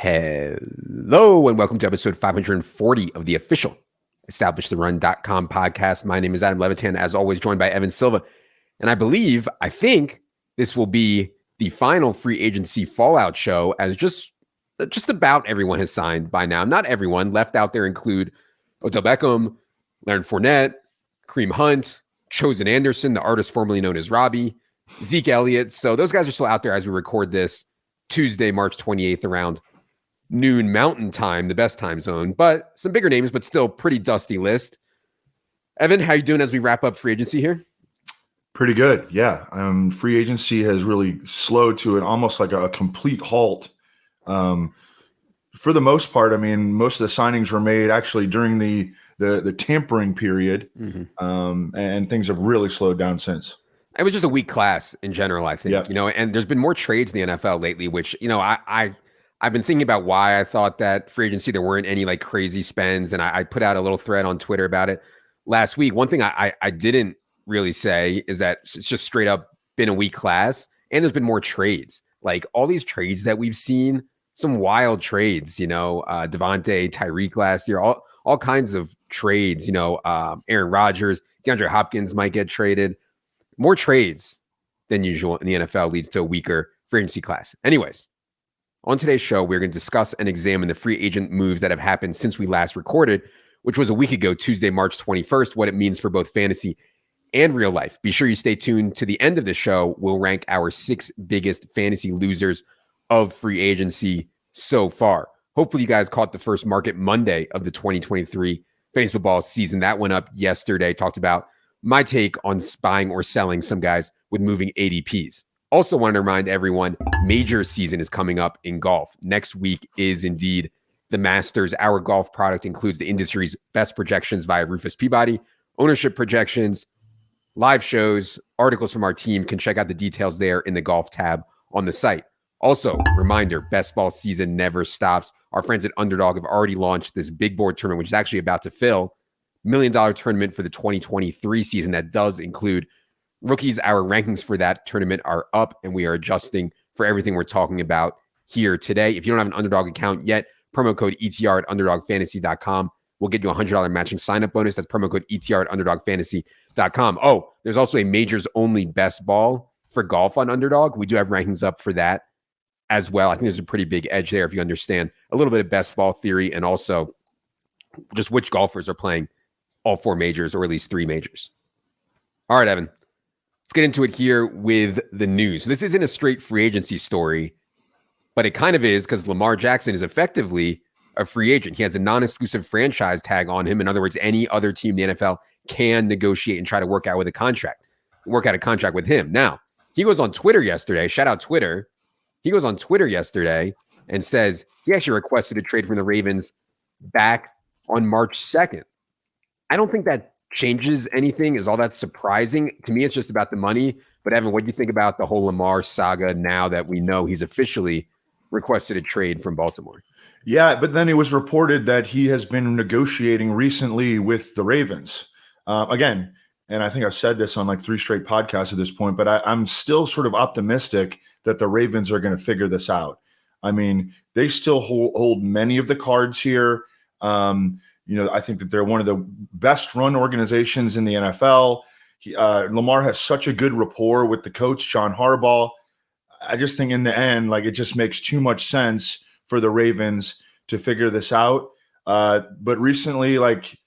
Hello and welcome to episode 540 of the official EstablishTheRun.com podcast. My name is Adam Levitan, as always, joined by Evan Silva. And I think this will be the final free agency fallout show, as just about everyone has signed by now. Not everyone. Left out there include Odell Beckham, Leonard Fournette, Kareem Hunt, Chosen Anderson, the artist formerly known as Robbie, Zeke Elliott. So those guys are still out there as we record this Tuesday, March 28th around noon Mountain Time, the best time zone. But some bigger names, but still pretty dusty list. Evan, how you doing as we wrap up free agency here? Pretty good, yeah. Free agency has really slowed to almost like a complete halt. For the most part, I mean, most of the signings were made actually during the tampering period, and things have really slowed down since. It was just a weak class in general, I think. Yeah. And there's been more trades in the NFL lately, which, I've been thinking about why I thought that free agency, there weren't any like crazy spends. And I put out a little thread on Twitter about it last week. One thing I didn't really say is that it's just straight up been a weak class, and there's been more trades. Like all these trades that we've seen, some wild trades, Devontae, Tyreek last year, all kinds of trades, Aaron Rodgers, DeAndre Hopkins might get traded. More trades than usual in the NFL leads to a weaker free agency class. Anyways, on today's show, we're going to discuss and examine the free agent moves that have happened since we last recorded, which was a week ago, Tuesday, March 21st, what it means for both fantasy and real life. Be sure you stay tuned to the end of the show. We'll rank our 6 biggest fantasy losers of free agency so far. Hopefully you guys caught the first market Monday of the 2023 fantasy football season. That went up yesterday. Talked about my take on buying or selling some guys with moving ADPs. Also wanted to remind everyone, major season is coming up in golf. Next week is indeed the Masters. Our golf product includes the industry's best projections via Rufus Peabody, ownership projections, live shows, articles from our team. Can check out the details there in the golf tab on the site. Also, reminder, best ball season never stops. Our friends at Underdog have already launched this big board tournament, which is actually about to fill. $1 million tournament for the 2023 season that does include rookies. Our rankings for that tournament are up, and we are adjusting for everything we're talking about here today. If you don't have an Underdog account yet, promo code ETR at UnderdogFantasy.com will get you a $100 matching sign-up bonus. That's promo code ETR at UnderdogFantasy.com. Oh, there's also a majors-only best ball for golf on Underdog. We do have rankings up for that as well. I think there's a pretty big edge there if you understand a little bit of best ball theory and also just which golfers are playing all 4 majors, or at least 3 majors. All right, Evan, let's get into it here with the news. So this isn't a straight free agency story, but it kind of is, because Lamar Jackson is effectively a free agent. He has a non-exclusive franchise tag on him. In other words, any other team in the NFL can negotiate and try to work out a contract with him. Now, he goes on Twitter yesterday, shout out Twitter. He goes on Twitter yesterday and says he actually requested a trade from the Ravens back on March 2nd. I don't think that changes anything. Is all that surprising? To me, it's just about the money. But Evan, what do you think about the whole Lamar saga now that we know he's officially requested a trade from Baltimore? Yeah, but then it was reported that he has been negotiating recently with the Ravens. Again, and I think I've said this on like 3 straight podcasts at this point, but I'm still sort of optimistic that the Ravens are going to figure this out. I mean, they still hold many of the cards here. I think that they're one of the best run organizations in the NFL. Lamar has such a good rapport with the coach, John Harbaugh. I just think in the end, like, it just makes too much sense for the Ravens to figure this out. But recently, like,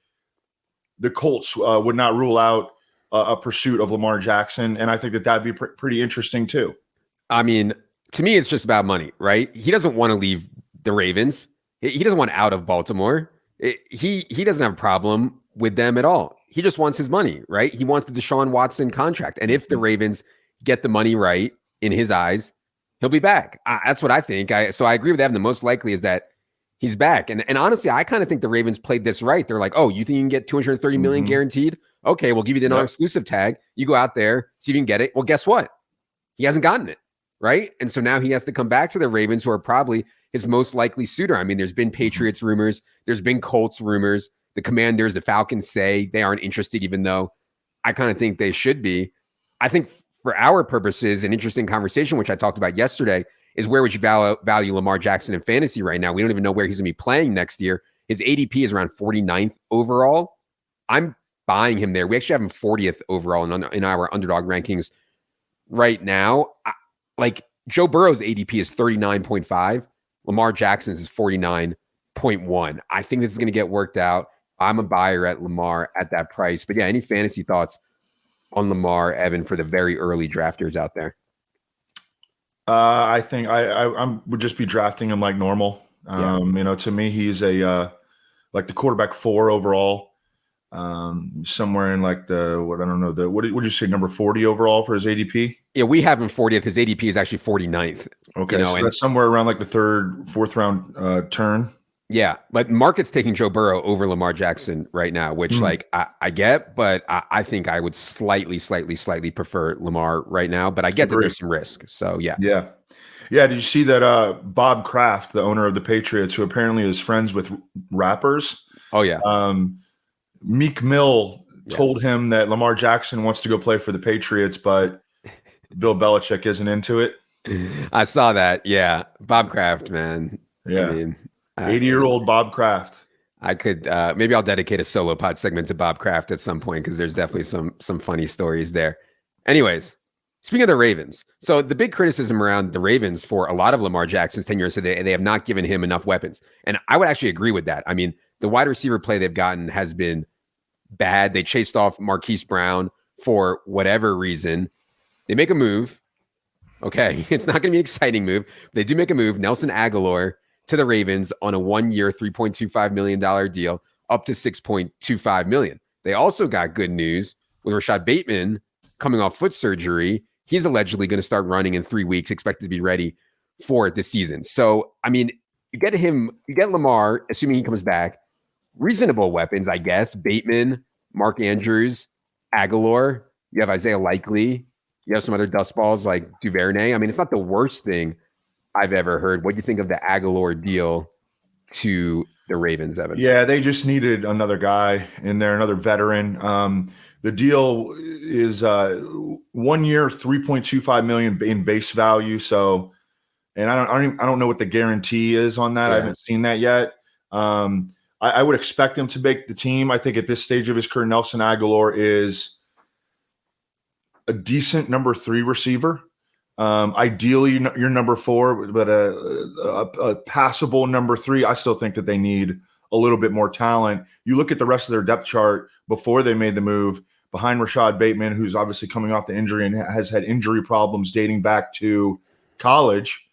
the Colts would not rule out a pursuit of Lamar Jackson. And I think that that'd be pretty interesting too. I mean, to me, it's just about money, right? He doesn't want to leave the Ravens. He doesn't want out of Baltimore. He doesn't have a problem with them at all. He just wants his money, right? He wants the Deshaun Watson contract. And if the Ravens get the money right in his eyes, he'll be back. That's what I think. So I agree with Evan. The most likely is that he's back. And honestly, I kind of think the Ravens played this right. They're like, oh, you think you can get $230 million guaranteed? Okay, we'll give you the non-exclusive tag. You go out there, see if you can get it. Well, guess what? He hasn't gotten it, right? And so now he has to come back to the Ravens, who are probably his most likely suitor. I mean, there's been Patriots rumors. There's been Colts rumors. The Commanders, the Falcons say they aren't interested, even though I kind of think they should be. I think for our purposes, an interesting conversation, which I talked about yesterday, is where would you value Lamar Jackson in fantasy right now? We don't even know where he's going to be playing next year. His ADP is around 49th overall. I'm buying him there. We actually have him 40th overall in our underdog rankings right now. Like Joe Burrow's ADP is 39.5. Lamar Jackson's is 49.1. I think this is going to get worked out. I'm a buyer at Lamar at that price. But yeah, any fantasy thoughts on Lamar, Evan, for the very early drafters out there? I think I would just be drafting him like normal. To me, he's like the quarterback 4 overall. Somewhere in like what did you say, number 40 overall for his ADP? Yeah, we have him 40th. His ADP is actually 49th. Okay, so that's somewhere around like the 3rd, 4th round turn. Yeah, but market's taking Joe Burrow over Lamar Jackson right now, which I get, but I think I would slightly prefer Lamar right now. But I get that there's some risk. So yeah. Did you see that Bob Kraft, the owner of the Patriots, who apparently is friends with rappers? Oh yeah. Meek Mill told him that Lamar Jackson wants to go play for the Patriots, but Bill Belichick isn't into it. I saw that. Yeah, Bob Kraft, man. Yeah. I mean, 80-year-old Bob Kraft. I could maybe I'll dedicate a solo pod segment to Bob Kraft at some point because there's definitely some funny stories there. Anyways, speaking of the Ravens, so the big criticism around the Ravens for a lot of Lamar Jackson's tenure is that they have not given him enough weapons, and I would actually agree with that. I mean, the wide receiver play they've gotten has been bad. They chased off Marquise Brown for whatever reason. They make a move. Okay, it's not going to be an exciting move. They do make a move. Nelson Agholor to the Ravens on a 1-year, $3.25 million deal up to $6.25 million. They also got good news with Rashad Bateman coming off foot surgery. He's allegedly going to start running in 3 weeks, expected to be ready for the season. So, I mean, you get Lamar, assuming he comes back, reasonable weapons, I guess. Bateman, Mark Andrews, Agholor. You have Isaiah Likely. You have some other dust balls like Duvernay. I mean, it's not the worst thing I've ever heard. What do you think of the Agholor deal to the Ravens, Evan? Yeah, they just needed another guy in there, another veteran. The deal is 1 year, $3.25 million in base value. So, and I don't know what the guarantee is on that. Yeah. I haven't seen that yet. I would expect him to make the team. I think at this stage of his career, Nelson Agholor is a decent number 3 receiver. Ideally, you're number 4, but a passable number 3. I still think that they need a little bit more talent. You look at the rest of their depth chart before they made the move, behind Rashad Bateman, who's obviously coming off the injury and has had injury problems dating back to college.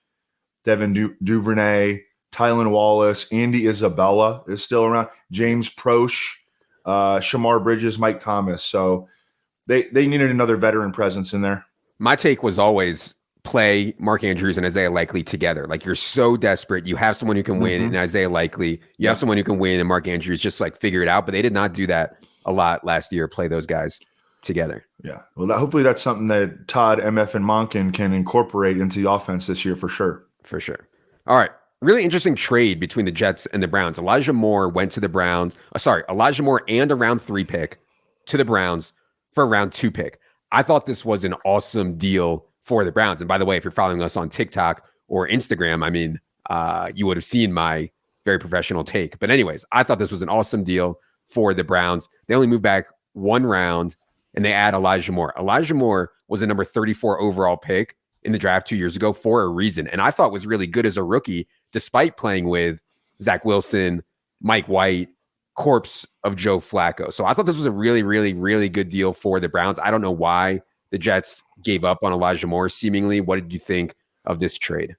Devin Duvernay, Tylan Wallace, Andy Isabella is still around. James Proche, Shamar Bridges, Mike Thomas. So they needed another veteran presence in there. My take was always play Mark Andrews and Isaiah Likely together. Like, you're so desperate. You have someone who can win in Isaiah Likely. You have someone who can win in Mark Andrews. Just like figure it out. But they did not do that a lot last year. Play those guys together. Yeah. Well, hopefully that's something that Todd, MF, and Monken can incorporate into the offense this year for sure. For sure. All right. Really interesting trade between the Jets and the Browns. Elijah Moore went to the Browns. Elijah Moore and a round 3 pick to the Browns for a round 2 pick. I thought this was an awesome deal for the Browns. And by the way, if you're following us on TikTok or Instagram, I mean, you would have seen my very professional take. But anyways, I thought this was an awesome deal for the Browns. They only moved back 1 round and they add Elijah Moore. Elijah Moore was a number 34 overall pick in the draft 2 years ago for a reason. And I thought was really good as a rookie, despite playing with Zach Wilson, Mike White, corpse of Joe Flacco. So I thought this was a really, really, really good deal for the Browns. I don't know why the Jets gave up on Elijah Moore, seemingly. What did you think of this trade?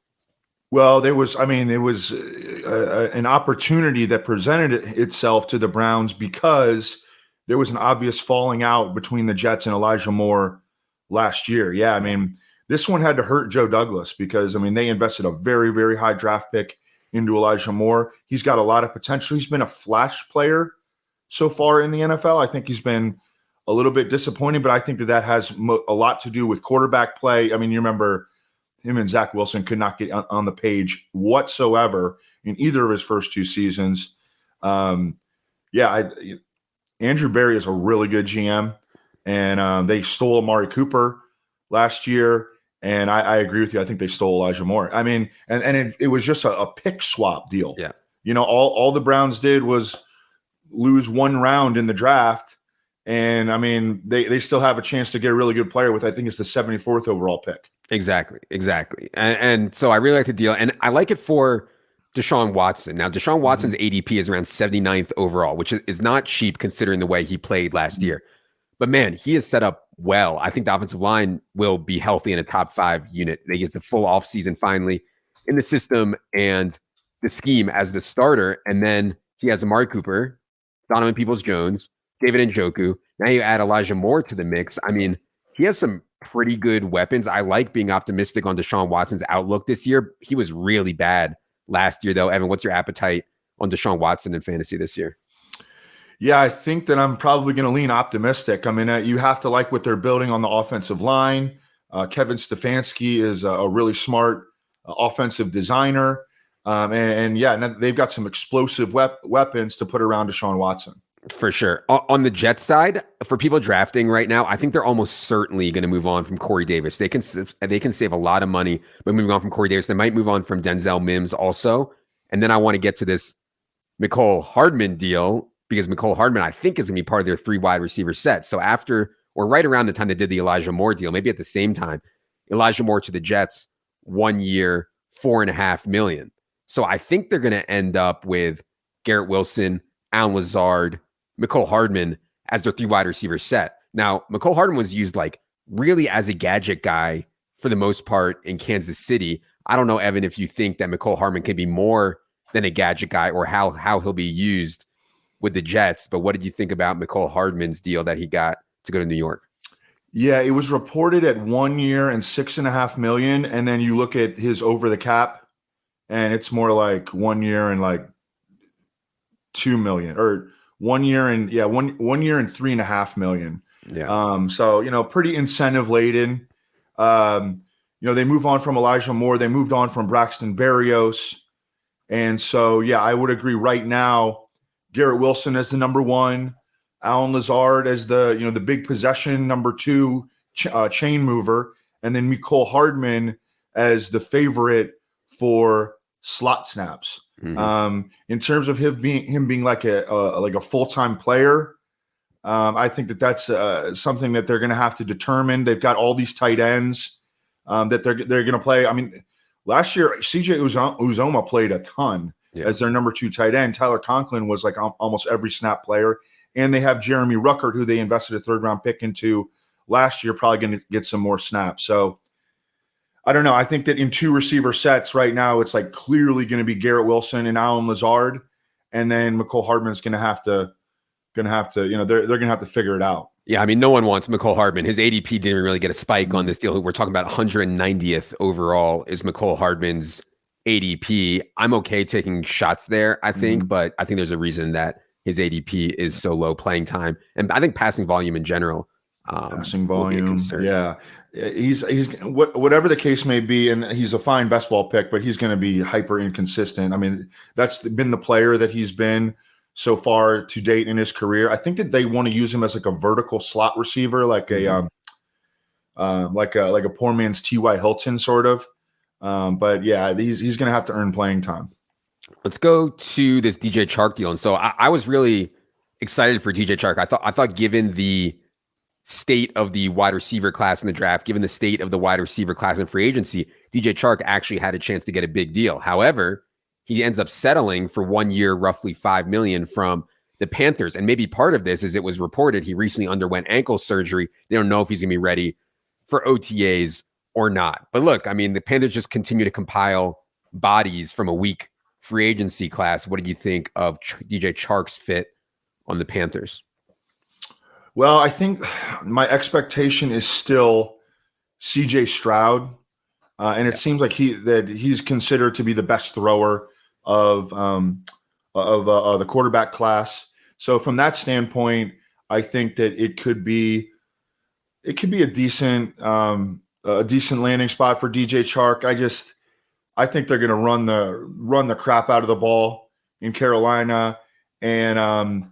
Well, it was an opportunity that presented itself to the Browns because there was an obvious falling out between the Jets and Elijah Moore last year. Yeah, I mean, this one had to hurt Joe Douglas because, I mean, they invested a very, very high draft pick into Elijah Moore. He's got a lot of potential. He's been a flash player so far in the NFL. I think he's been a little bit disappointing, but I think that has a lot to do with quarterback play. I mean, you remember him and Zach Wilson could not get on the page whatsoever in either of his first 2 seasons. Andrew Berry is a really good GM, and they stole Amari Cooper last year. And I agree with you. I think they stole Elijah Moore. I mean, and it was just a pick swap deal. Yeah. All the Browns did was lose one round in the draft. And I mean, they still have a chance to get a really good player with, I think it's the 74th overall pick. Exactly. And so I really like the deal. And I like it for Deshaun Watson. Now, Deshaun Watson's ADP is around 79th overall, which is not cheap considering the way he played last year. But man, he is set up well. I think the offensive line will be healthy in a top 5 unit. They get a full offseason finally in the system and the scheme as the starter. And then he has Amari Cooper, Donovan Peoples-Jones, David Njoku. Now you add Elijah Moore to the mix. I mean, he has some pretty good weapons. I like being optimistic on Deshaun Watson's outlook this year. He was really bad last year, though. Evan, what's your appetite on Deshaun Watson in fantasy this year? Yeah, I think that I'm probably going to lean optimistic. I mean, you have to like what they're building on the offensive line. Kevin Stefanski is a really smart offensive designer. And they've got some explosive weapons to put around Deshaun Watson. For sure. On the Jets side, for people drafting right now, I think they're almost certainly going to move on from Corey Davis. They can save a lot of money by moving on from Corey Davis. They might move on from Denzel Mims also. And then I want to get to this Mecole Hardman deal, because Mecole Hardman, I think, is going to be part of their 3 wide receiver set. So after, or right around the time they did the Elijah Moore deal, maybe at the same time, Elijah Moore to the Jets, 1 year, $4.5 million. So I think they're going to end up with Garrett Wilson, Allen Lazard, Mecole Hardman as their 3 wide receiver set. Now, Mecole Hardman was used like really as a gadget guy for the most part in Kansas City. I don't know, Evan, if you think that Mecole Hardman can be more than a gadget guy or how he'll be used with the Jets. But what did you think about Mecole Hardman's deal that he got to go to New York? Yeah, it was reported at 1 year and $6.5 million. And then you look at his over the cap and it's more like 1 year and like $2 million, or 1 year and 1 year and $3.5 million. Yeah. So, pretty incentive laden. They move on from Elijah Moore. They moved on from Braxton Berrios. And so, I would agree right now, Garrett Wilson as the number 1, Allen Lazard as the big possession number 2 chain mover, and then Mecole Hardman as the favorite for slot snaps. Mm-hmm. In terms of him being like a full-time player, I think that's something that they're going to have to determine. They've got all these tight ends that they're going to play. I mean, last year CJ Uzomah played a ton as their number 2 tight end. Tyler Conklin was like almost every snap player, and they have Jeremy Ruckert, who they invested a 3rd-round pick into last year, probably going to get some more snaps. So I don't know. I think that in 2 receiver sets right now, it's like clearly going to be Garrett Wilson and Allen Lazard, and then Mecole Hardman's going to have to, they're going to have to figure it out. Yeah, I mean, no one wants Mecole Hardman. His ADP didn't really get a spike on this deal. We're talking about 190th overall is Mecole Hardman's ADP. I'm okay taking shots there, I think, but I think there's a reason that his ADP is so low playing time. And I think passing volume in general. Passing volume. Yeah. He's whatever the case may be, and he's a fine best ball pick, but he's going to be hyper inconsistent. I mean, that's been the player that he's been so far to date in his career. I think that they want to use him as like a vertical slot receiver, like a poor man's T.Y. Hilton sort of. But yeah, he's going to have to earn playing time. Let's go to this DJ Chark deal. And so I was really excited for DJ Chark. I thought given the state of the wide receiver class in the draft, given the state of the wide receiver class in free agency, DJ Chark actually had a chance to get a big deal. However, he ends up settling for 1 year, roughly $5 million from the Panthers. And maybe part of this is it was reported he recently underwent ankle surgery. They don't know if he's going to be ready for OTAs or not. But look, I mean, the Panthers just continue to compile bodies from a weak free agency class. What did you think of DJ Chark's fit on the Panthers? Well, I think my expectation is still CJ Stroud. And it seems like he's considered to be the best thrower of the quarterback class. So from that standpoint, I think that it could be a decent landing spot for DJ Chark. I think they're going to run the crap out of the ball in Carolina, and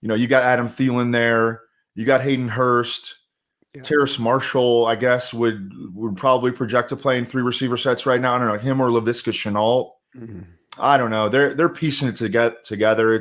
you got Adam Thielen there, you got Hayden Hurst, Terrace Marshall, I guess, would probably project to play in 3 receiver sets right now. I don't know, him or Laviska Shenault. I don't know. They're piecing it together.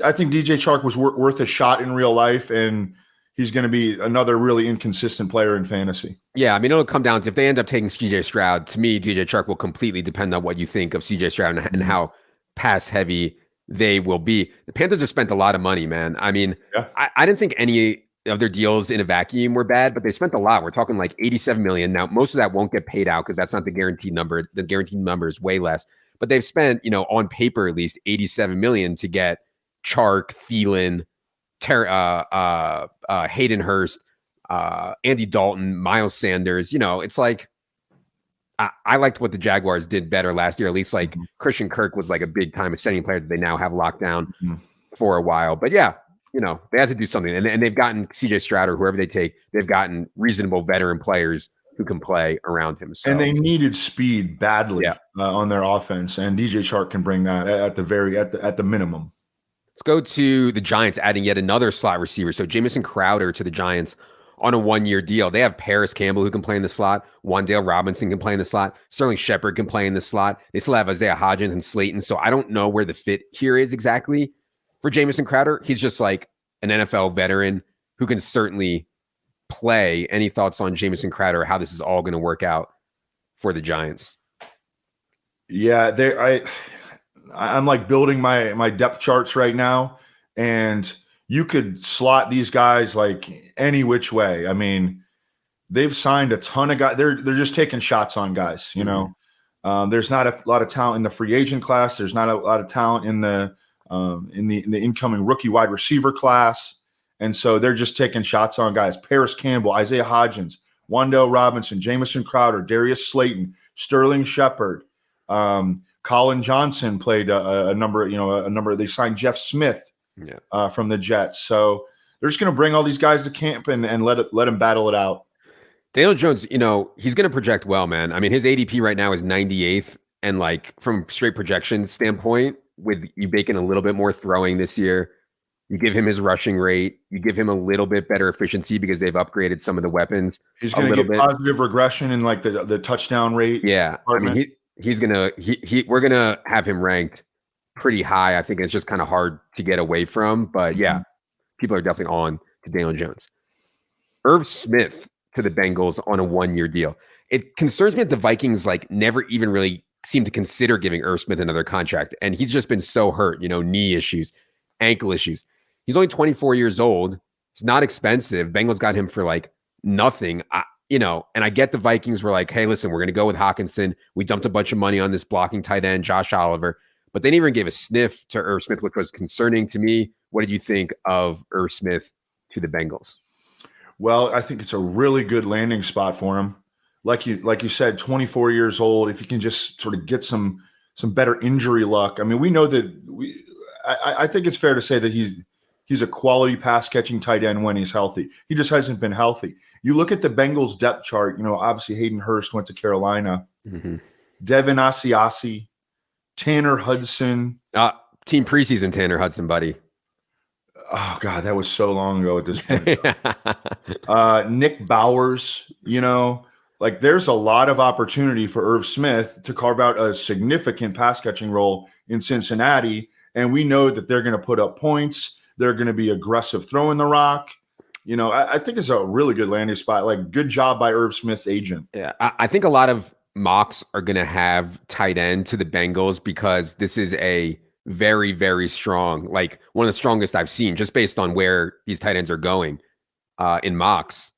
I think DJ Chark was worth a shot in real life, and he's going to be another really inconsistent player in fantasy. Yeah, I mean, it'll come down to if they end up taking CJ Stroud, to me, DJ Chark will completely depend on what you think of CJ Stroud and how pass heavy they will be. The Panthers have spent a lot of money, man. I mean, I didn't think any of their deals in a vacuum were bad, but they spent a lot. We're talking like $87 million. Now, most of that won't get paid out because that's not the guaranteed number. The guaranteed number is way less. But they've spent, on paper at least, $87 million to get Chark, Thielen, Hayden Hurst, Andy Dalton, Miles Sanders. It's like I liked what the Jaguars did better last year. At least like Christian Kirk was like a big time ascending player that they now have locked down for a while. But yeah, they had to do something, and they've gotten CJ Stroud or whoever they take. They've gotten reasonable veteran players who can play around him. So. And they needed speed badly on their offense, and DJ Chark can bring that at the minimum. Let's go to the Giants adding yet another slot receiver. So Jamison Crowder to the Giants on a 1-year deal. They have Paris Campbell who can play in the slot. Wan'Dale Robinson can play in the slot. Sterling Shepard can play in the slot. They still have Isaiah Hodgins and Slayton. So I don't know where the fit here is exactly for Jamison Crowder. He's just like an NFL veteran who can certainly play. Any thoughts on Jamison Crowder, how this is all going to work out for the Giants? Yeah, I'm like building my depth charts right now, and you could slot these guys like any which way. I mean, they've signed a ton of guys. They're just taking shots on guys. There's not a lot of talent in the free agent class. There's not a lot of talent in the incoming rookie wide receiver class, and so they're just taking shots on guys. Paris Campbell, Isaiah Hodgins, Wan'Dale Robinson, Jamison Crowder, Darius Slayton, Sterling Shepard. Colin Johnson played a number. They signed Jeff Smith from the Jets. So they're just going to bring all these guys to camp and let them battle it out. Daniel Jones, he's going to project well, man. I mean, his ADP right now is 98th. And like from straight projection standpoint, with you baking a little bit more throwing this year, you give him his rushing rate, you give him a little bit better efficiency because they've upgraded some of the weapons. He's going to get positive regression in like the touchdown rate. Yeah. Department. I mean, we're gonna have him ranked pretty high. I think it's just kind of hard to get away from, but yeah, people are definitely on to Daniel Jones. Irv Smith to the Bengals on a 1-year deal. It concerns me that the Vikings like never even really seem to consider giving Irv Smith another contract, and he's just been so hurt. Knee issues, ankle issues. He's only 24 years old. He's not expensive. Bengals got him for like nothing. And I get the Vikings were like, hey, listen, we're going to go with Hawkinson. We dumped a bunch of money on this blocking tight end, Josh Oliver, but they didn't even give a sniff to Irv Smith, which was concerning to me. What did you think of Irv Smith to the Bengals? Well, I think it's a really good landing spot for him. Like you said, 24 years old. If you can just sort of get some better injury luck. I mean, we know that I think it's fair to say that he's a quality pass catching tight end when he's healthy. He just hasn't been healthy. You look at the Bengals depth chart, obviously Hayden Hurst went to Carolina. Devin Asiasi, Tanner Hudson. Team preseason Tanner Hudson, buddy. Oh, God, that was so long ago at this point. Nick Bowers, like there's a lot of opportunity for Irv Smith to carve out a significant pass catching role in Cincinnati. And we know that they're going to put up points. They're going to be aggressive throwing the rock. I think it's a really good landing spot. Like, good job by Irv Smith's agent. Yeah, I think a lot of mocks are going to have tight end to the Bengals because this is a very, very strong, like one of the strongest I've seen just based on where these tight ends are going in mocks.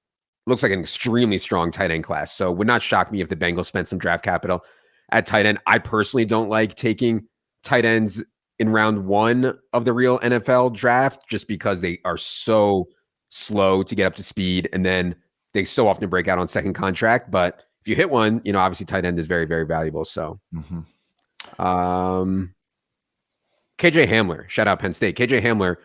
Looks like an extremely strong tight end class. So it would not shock me if the Bengals spent some draft capital at tight end. I personally don't like taking tight ends in round 1 of the real NFL draft just because they are so slow to get up to speed and then they so often break out on second contract. But if you hit one, obviously tight end is very, very valuable. So KJ Hamler, shout out Penn State. KJ Hamler,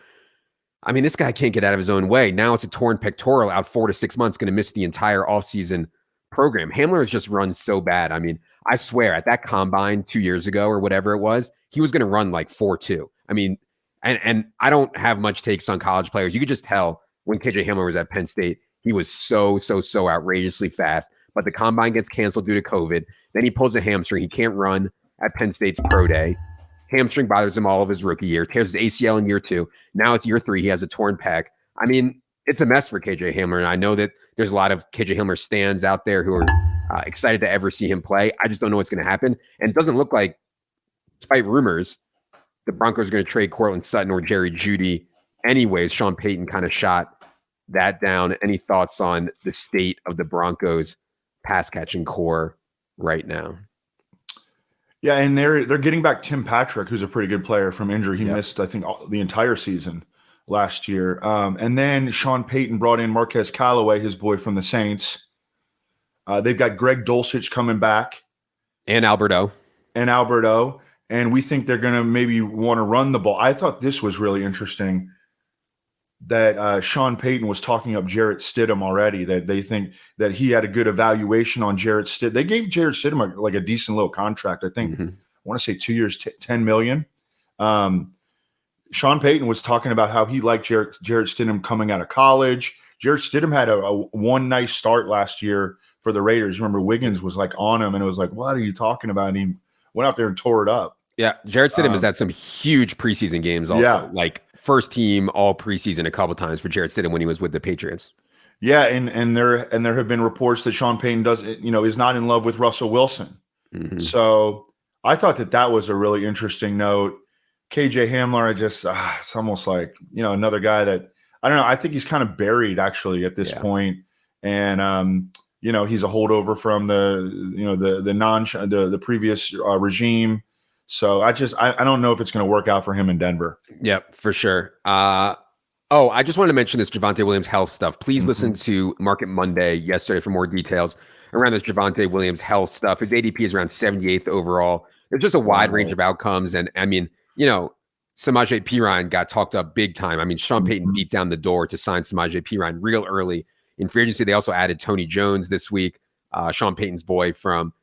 I mean, this guy can't get out of his own way. Now it's a torn pectoral out 4 to 6 months, going to miss the entire offseason program. Hamler has just run so bad. I mean, I swear at that combine 2 years ago or whatever it was, he was going to run like 4.2. I mean, and I don't have much takes on college players. You could just tell when KJ Hamler was at Penn State. He was so outrageously fast, but the combine gets canceled due to COVID. Then he pulls a hamstring. He can't run at Penn State's pro day. Hamstring bothers him all of his rookie year, tears his ACL in year 2. Now it's year 3. He has a torn pec. I mean, it's a mess for KJ Hamler. And I know that there's a lot of KJ Hamler stands out there who are excited to ever see him play. I just don't know what's going to happen. And it doesn't look like, despite rumors, the Broncos are going to trade Cortland Sutton or Jerry Jeudy. Anyways, Sean Payton kind of shot that down. Any thoughts on the state of the Broncos pass catching core right now? Yeah, and they're getting back Tim Patrick, who's a pretty good player from injury. He missed, I think, the entire season last year. And then Sean Payton brought in Marquez Callaway, his boy from the Saints. They've got Greg Dulcich coming back. And Alberto. And we think they're going to maybe want to run the ball. I thought this was really interesting that Sean Payton was talking up Jarrett Stidham already, that they think that he had a good evaluation on Jarrett Stidham. They gave Jarrett Stidham a decent little contract. I think, I want to say 2 years, $10 million. Sean Payton was talking about how he liked Jarrett Stidham coming out of college. Jarrett Stidham had a one nice start last year for the Raiders. Remember, Wiggins was like on him, and it was like, what are you talking about? And he went out there and tore it up. Yeah, Jarrett Stidham has had some huge preseason games also, like first team all preseason a couple times for Jarrett Stidham when he was with the Patriots. Yeah, and there have been reports that Sean Payton is not in love with Russell Wilson. So I thought that was a really interesting note. KJ Hamler, it's almost like, another guy that, I don't know, I think he's kind of buried actually at this point. And he's a holdover from the previous regime. So I don't know if it's going to work out for him in Denver. Yep, for sure. I just wanted to mention this Javonte Williams health stuff. Please listen to Market Monday yesterday for more details around this Javonte Williams health stuff. His ADP is around 78th overall. There's just a wide range of outcomes. And I mean, Samaje Perine got talked up big time. I mean, Sean Payton beat down the door to sign Samaje Perine real early in free agency. They also added Tony Jones this week, Sean Payton's boy from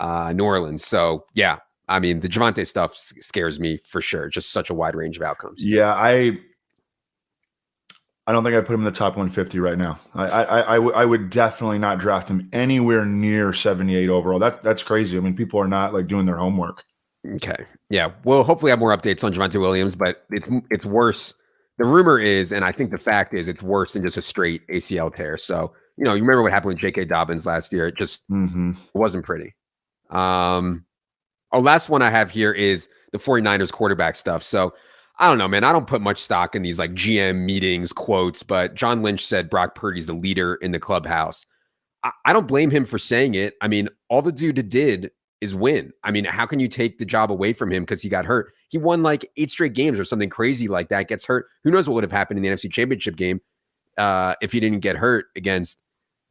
New Orleans. So yeah, I mean, the Javonte stuff scares me for sure. Just such a wide range of outcomes. Yeah, I don't think I'd put him in the top 150 right now. I would definitely not draft him anywhere near 78 overall. That's crazy. I mean, people are not like doing their homework. Okay. Yeah. We'll hopefully have more updates on Javonte Williams, but it's worse. The rumor is, and I think the fact is, it's worse than just a straight ACL tear. So, you remember what happened with J.K. Dobbins last year. It just wasn't pretty. Last one I have here is the 49ers quarterback stuff. So I don't know, man. I don't put much stock in these like GM meetings quotes, but John Lynch said Brock Purdy's the leader in the clubhouse. I don't blame him for saying it. I mean, all the dude did is win. I mean, how can you take the job away from him because he got hurt? He won like 8 straight games or something crazy like that, gets hurt. Who knows what would have happened in the NFC Championship game if he didn't get hurt against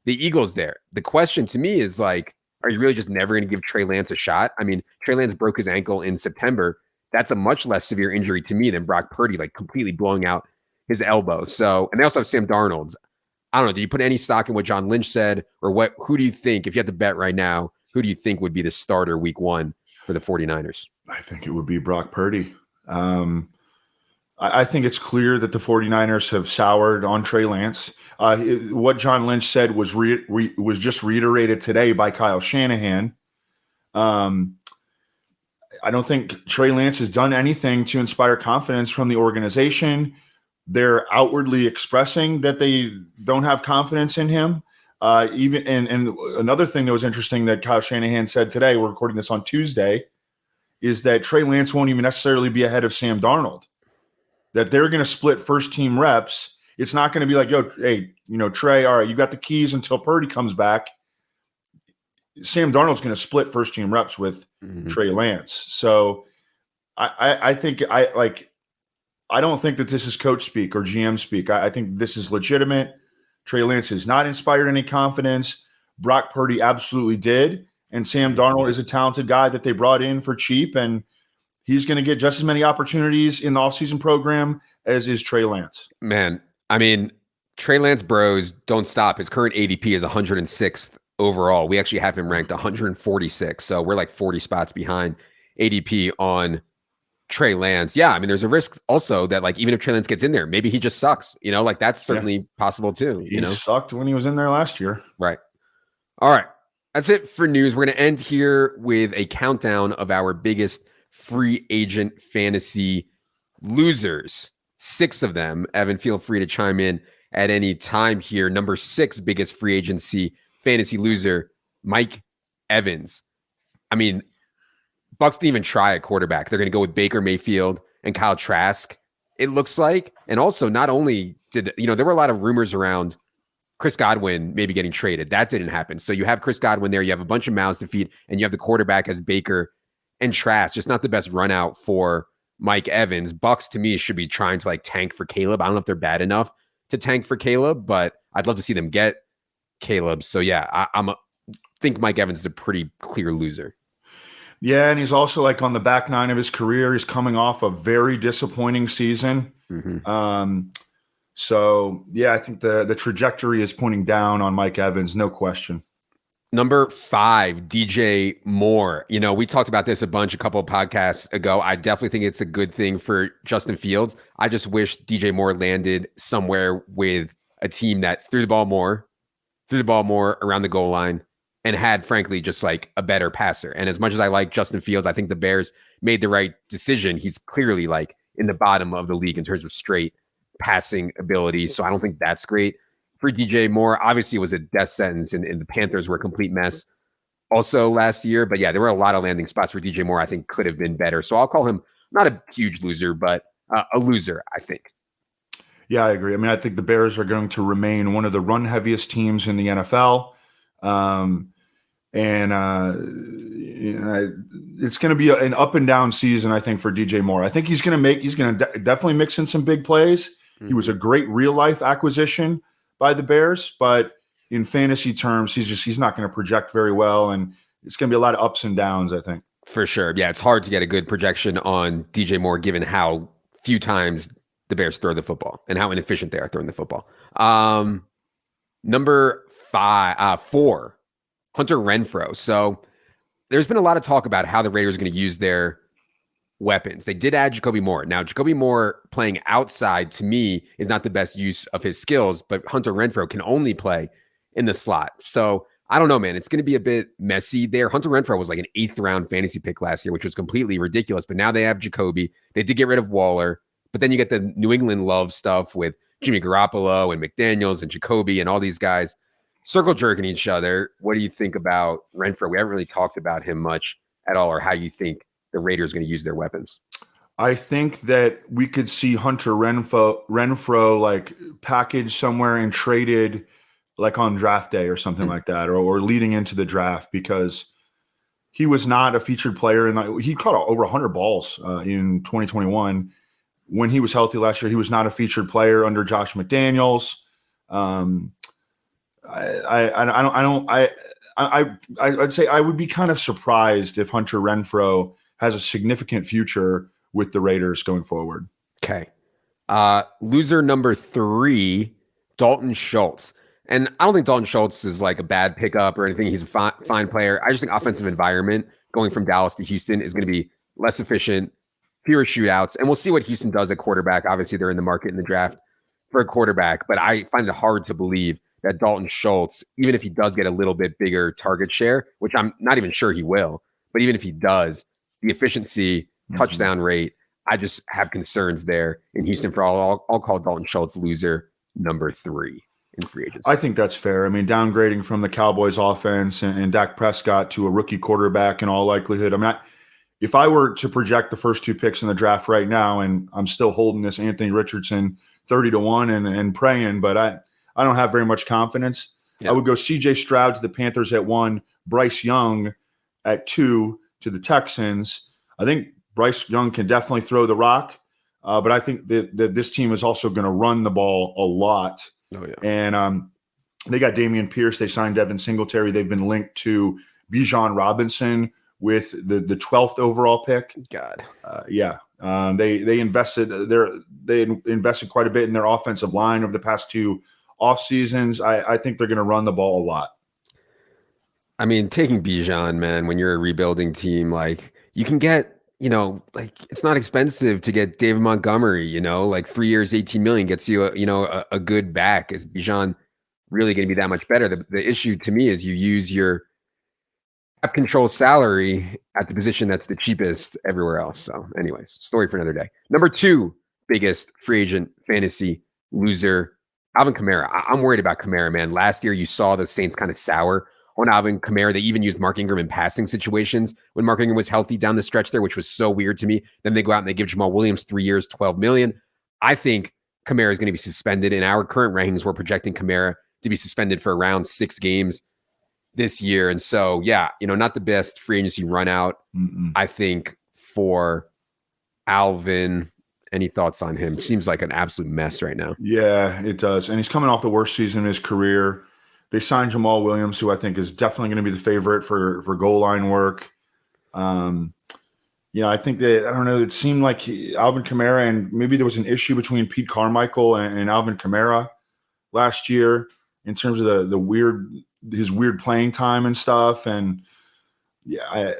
the Eagles there. The question to me is like, are you really just never going to give Trey Lance a shot? I mean, Trey Lance broke his ankle in September. That's a much less severe injury to me than Brock Purdy, like completely blowing out his elbow. So, and they also have Sam Darnold. I don't know. Do you put any stock in what John Lynch said or what? Who do you think, if you had to bet right now, who do you think would be the starter week 1 for the 49ers? I think it would be Brock Purdy. I think it's clear that the 49ers have soured on Trey Lance. What John Lynch said was just reiterated today by Kyle Shanahan. I don't think Trey Lance has done anything to inspire confidence from the organization. They're outwardly expressing that they don't have confidence in him. And another thing that was interesting that Kyle Shanahan said today, we're recording this on Tuesday, is that Trey Lance won't even necessarily be ahead of Sam Darnold. That they're going to split first team reps. It's not going to be like, hey, Trey, all right, you got the keys until Purdy comes back. Sam Darnold's going to split first team reps with Trey Lance. So I think I don't think that this is coach speak or GM speak. I think this is legitimate. Trey Lance has not inspired any confidence. Brock Purdy absolutely did. And Sam Darnold is a talented guy that they brought in for cheap, and he's going to get just as many opportunities in the offseason program as is Trey Lance. Man, I mean, Trey Lance bros don't stop. His current ADP is 106th overall. We actually have him ranked 146. So we're like 40 spots behind ADP on Trey Lance. Yeah, I mean, there's a risk also that like even if Trey Lance gets in there, maybe he just sucks. Like that's certainly possible too. He sucked when he was in there last year. Right. All right. That's it for news. We're going to end here with a countdown of our biggest free agent fantasy losers. 6 of them. Evan, feel free to chime in at any time here. Number 6 biggest free agency fantasy loser, Mike Evans. I mean, Bucs didn't even try a quarterback. They're going to go with Baker Mayfield and Kyle Trask, it looks like. And also, not only did, there were a lot of rumors around Chris Godwin maybe getting traded. That didn't happen. So you have Chris Godwin there. You have a bunch of mouths to feed, and you have the quarterback as Baker and Trask. Just not the best run out for Mike Evans. Bucs, to me, should be trying to like tank for Caleb. I don't know if they're bad enough to tank for Caleb, but I'd love to see them get Caleb. So yeah, I think Mike Evans is a pretty clear loser. Yeah, and he's also like on the back nine of his career. He's coming off a very disappointing season. So yeah, I think the trajectory is pointing down on Mike Evans, no question. Number 5, DJ Moore. We talked about this a couple of podcasts ago. I definitely think it's a good thing for Justin Fields. I just wish DJ Moore landed somewhere with a team that threw the ball more around the goal line, and had, frankly, just like a better passer. And as much as I like Justin Fields, I think the Bears made the right decision. He's clearly like in the bottom of the league in terms of straight passing ability. So I don't think that's great for DJ Moore. Obviously, it was a death sentence, and the Panthers were a complete mess also last year. But yeah, there were a lot of landing spots for DJ Moore I think could have been better. So I'll call him not a huge loser, but a loser, I think. Yeah, I agree. I mean, I think the Bears are going to remain one of the run heaviest teams in the NFL. It's going to be an up and down season, I think, for DJ Moore. I think he's going to definitely mix in some big plays. He was a great real life acquisition by the Bears, but in fantasy terms, he's not going to project very well. And it's going to be a lot of ups and downs, I think. For sure. Yeah. It's hard to get a good projection on DJ Moore, given how few times the Bears throw the football and how inefficient they are throwing the football. Number 4, Hunter Renfrow. So there's been a lot of talk about how the Raiders are going to use their weapons. They did add Jacoby Moore. Now, Jacoby Moore playing outside, to me, is not the best use of his skills, but Hunter Renfrow can only play in the slot. So I don't know, man. It's going to be a bit messy there. Hunter Renfrow was like an 8th round fantasy pick last year, which was completely ridiculous. But now they have Jacoby. They did get rid of Waller. But then you get the New England love stuff with Jimmy Garoppolo and McDaniels and Jacoby and all these guys circle jerking each other. What do you think about Renfrow? We haven't really talked about him much at all, or how you think the Raiders are going to use their weapons. I think that we could see Hunter Renfrow like packaged somewhere and traded like on draft day or something like that, or leading into the draft, because he was not a featured player. And he caught over 100 balls in 2021. When he was healthy last year, he was not a featured player under Josh McDaniels. I'd say I would be kind of surprised if Hunter Renfrow has a significant future with the Raiders going forward. Okay. Loser number 3, Dalton Schultz. And I don't think Dalton Schultz is like a bad pickup or anything. He's a fine player. I just think offensive environment going from Dallas to Houston is going to be less efficient, fewer shootouts, and we'll see what Houston does at quarterback. Obviously, they're in the market in the draft for a quarterback, but I find it hard to believe that Dalton Schultz, even if he does get a little bit bigger target share, which I'm not even sure he will, but even if he does, the efficiency, touchdown rate, I just have concerns there in Houston. For all, I'll call Dalton Schultz loser number 3 in free agency. I think that's fair. I mean, downgrading from the Cowboys offense and Dak Prescott to a rookie quarterback in all likelihood. I mean, if I were to project the first 2 picks in the draft right now, and I'm still holding this Anthony Richardson 30-1 and praying, but I don't have very much confidence. Yeah. I would go CJ Stroud to the Panthers at 1, Bryce Young at 2 to the Texans. I think Bryce Young can definitely throw the rock, but I think that this team is also going to run the ball a lot. Oh, yeah. And they got Dameon Pierce. They signed Devin Singletary. They've been linked to Bijan Robinson with the 12th overall pick. God. They invested quite a bit in their offensive line over the past 2 off seasons. I think they're going to run the ball a lot. I mean, taking Bijan, man, when you're a rebuilding team, like you can get like it's not expensive to get David Montgomery, like 3 years, 18 million gets you a good back. Is Bijan really going to be that much better? The issue to me is you use your cap controlled salary at the position that's the cheapest everywhere else. So anyways, story for another day. Number 2 biggest free agent fantasy loser, Alvin Kamara. I'm worried about Kamara, man. Last year you saw the Saints kind of sour on Alvin Kamara. They even used Mark Ingram in passing situations when Mark Ingram was healthy down the stretch there, which was so weird to me. Then they go out and they give Jamal Williams 3 years, $12 million. I think Kamara is going to be suspended. In our current rankings, we're projecting Kamara to be suspended for around 6 games this year. And so, yeah, not the best free agency run out, I think, for Alvin. Any thoughts on him? Seems like an absolute mess right now. Yeah, it does. And he's coming off the worst season in his career. They signed Jamal Williams, who I think is definitely going to be the favorite for goal line work. I think that, I don't know, it seemed like Alvin Kamara, and maybe there was an issue between Pete Carmichael and Alvin Kamara last year in terms of his weird playing time and stuff. And yeah,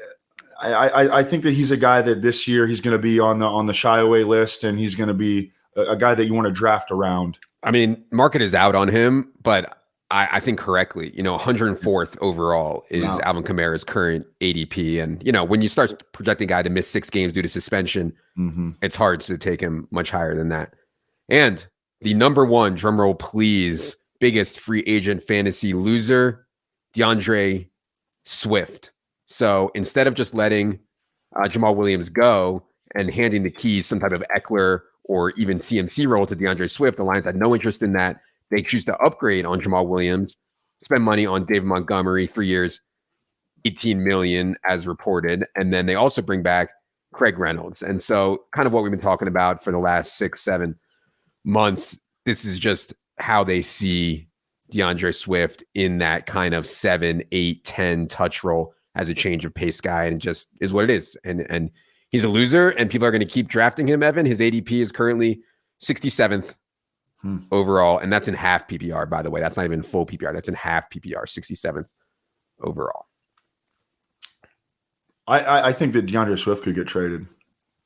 I think that he's a guy that this year he's going to be on the shy away list, and he's going to be a guy that you want to draft around. I mean, market is out on him, but I think correctly. 104th overall is Alvin Kamara's current ADP, and when you start projecting a guy to miss 6 games due to suspension, it's hard to take him much higher than that. And the number 1, drumroll please, biggest free agent fantasy loser, DeAndre Swift. So instead of just letting Jamal Williams go and handing the keys, some type of Eckler or even CMC role to DeAndre Swift, the Lions had no interest in that. They choose to upgrade on Jamal Williams, spend money on David Montgomery, 3 years, $18 million as reported. And then they also bring back Craig Reynolds. And so kind of what we've been talking about for the last 6-7 months, this is just how they see DeAndre Swift in that kind of 7, 8, 10 touch role as a change of pace guy, and just is what it is. And he's a loser, and people are going to keep drafting him, Evan. His ADP is currently 67th overall, and that's in half PPR, by the way. That's not even full PPR. That's in half PPR, 67th overall. I think that DeAndre Swift could get traded.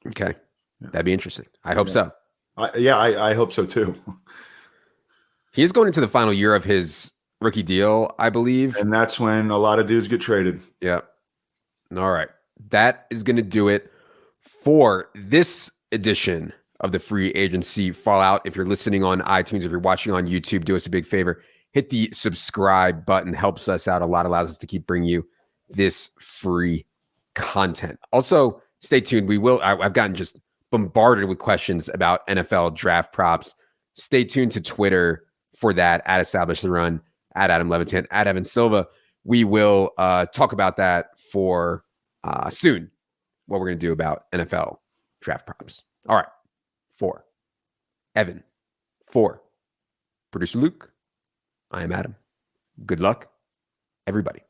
Okay. Yeah. That'd be interesting. I hope so. I hope so too. He is going into the final year of his rookie deal, I believe. And that's when a lot of dudes get traded. Yeah. All right. That is going to do it for this edition of the free agency fallout. If you're listening on iTunes, if you're watching on YouTube, do us a big favor. Hit the subscribe button. Helps us out a lot. Allows us to keep bringing you this free content. Also, stay tuned. I've gotten just bombarded with questions about NFL draft props. Stay tuned to Twitter for that, at Establish the Run, at Adam Levitan, at Evan Silva. We will talk about that for soon, what we're going to do about NFL draft props. All right. For Evan, for producer Luke, I am Adam. Good luck, everybody.